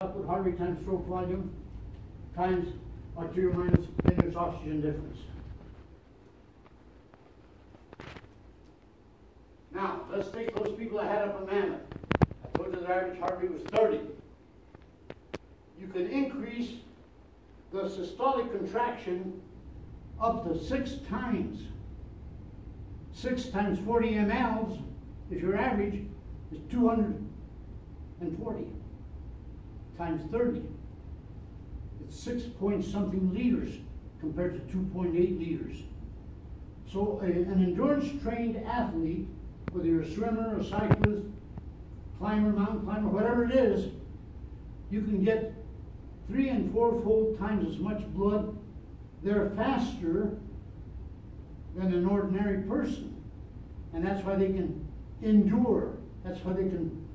output heart rate times stroke volume times arterial minus venous oxygen difference. Now, let's take those people that had up a mammoth. I told you their average heart rate was 30. You can increase the systolic contraction up to 6 times. 6 times 40 mLs, if your average is 240 times 30. It's 6 point something liters compared to 2.8 liters. So an endurance trained athlete, whether you're a swimmer, a cyclist, climber, mountain climber, whatever it is, you can get 3- and 4-fold times as much blood. They're faster than an ordinary person. And that's why they can endure. That's why they can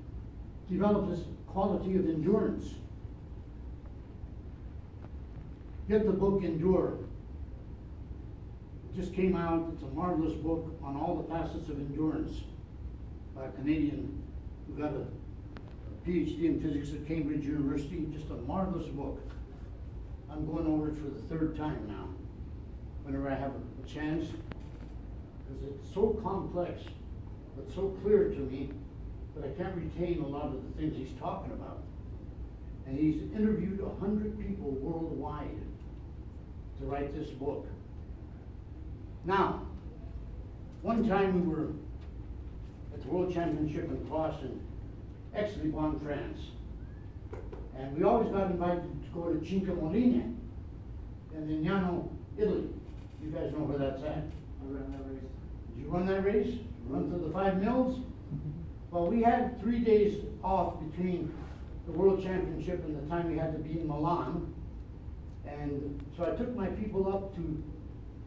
develop this quality of endurance. Get the book Endure. It just came out. It's a marvelous book on all the facets of endurance by a Canadian who got a PhD in physics at Cambridge University. Just a marvelous book. I'm going over it for the 3rd time now, whenever I have a chance, because it's so complex, but so clear to me that I can't retain a lot of the things he's talking about. And he's interviewed 100 people worldwide to write this book. Now, one time we were at the World Championship in Cross in Aix-les-Bains, France. And we always got invited to go to Cinque Moline in Legnano, Italy. You guys know where that's at? I ran that race. Did you run that race? Run through the 5 mills? Well, we had 3 days off between the World Championship and the time we had to be in Milan. And so I took my people up to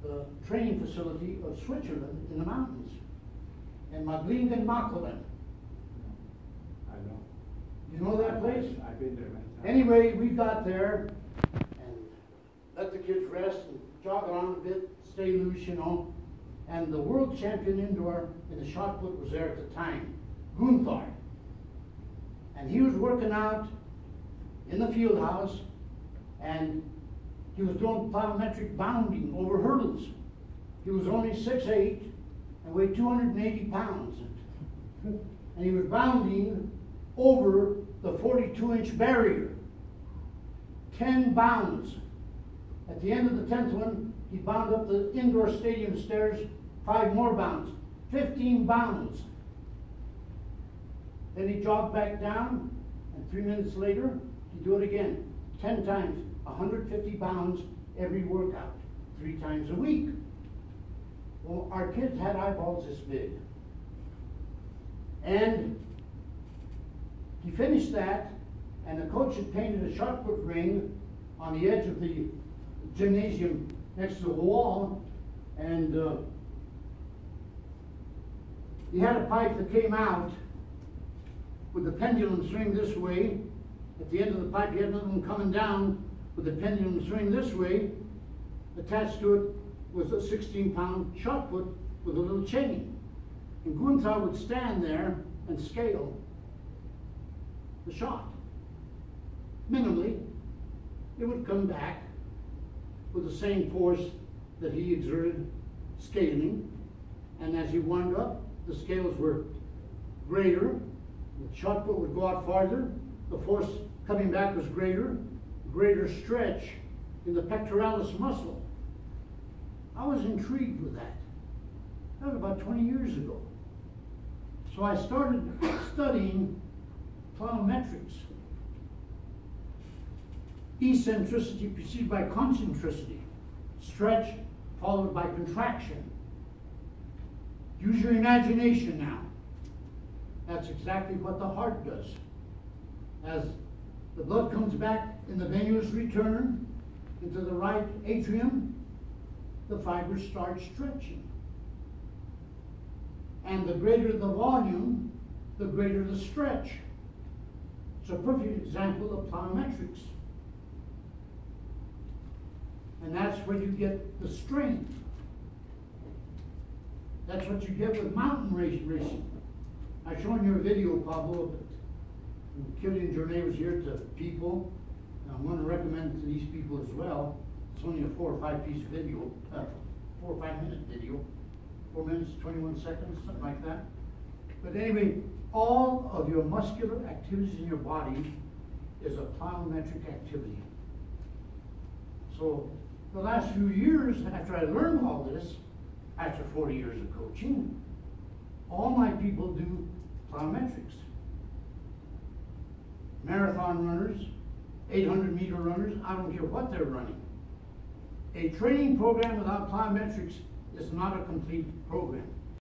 the training facility of Switzerland in the mountains, in Maglingen-Machelen. I know. You know that place? I've been there many times. Anyway, we got there and let the kids rest and jog around a bit, stay loose, you know. And the world champion indoor in the shot put was there at the time, Gunther. And he was working out in the field house, and he was doing plyometric bounding over hurdles. He was only 6'8" and weighed 280 pounds. And he was bounding over the 42-inch barrier. 10 bounds. At the end of the 10th one, he bound up the indoor stadium stairs 5 more bounds. 15 bounds. Then he jogged back down, and 3 minutes later, he'd do it again. 10 times, 150 pounds every workout, 3 times a week. Well, our kids had eyeballs this big. And he finished that, and the coach had painted a shot put ring on the edge of the gymnasium next to the wall, and he had a pipe that came out with the pendulum swing this way. At the end of the pipe, he had another one coming down with the pendulum swing this way. Attached to it was a 16-pound shot put with a little chain. And Gunther would stand there and scale the shot. Minimally, it would come back with the same force that he exerted scaling. And as he wound up, the scales were greater. The shot put would go out farther. The force coming back was greater stretch in the pectoralis muscle. I was intrigued with that. That was about 20 years ago. So I started studying plyometrics. Eccentricity preceded by concentricity. Stretch followed by contraction. Use your imagination now. That's exactly what the heart does. As the blood comes back in the venous return into the right atrium, the fibers start stretching. And the greater the volume, the greater the stretch. It's a perfect example of plyometrics. And that's where you get the strength. That's what you get with mountain racing. I've shown you a video, Pablo, of it. And Killian Journay was here to people, and I'm gonna recommend it to these people as well. It's only a 4 or 5 piece video, 4 or 5 minute video, 4 minutes, 21 seconds, something like that. But anyway, all of your muscular activities in your body is a plyometric activity. So the last few years, after I learned all this, after 40 years of coaching, all my people do plyometrics. Marathon runners, 800-meter runners, I don't care what they're running. A training program without plyometrics is not a complete program.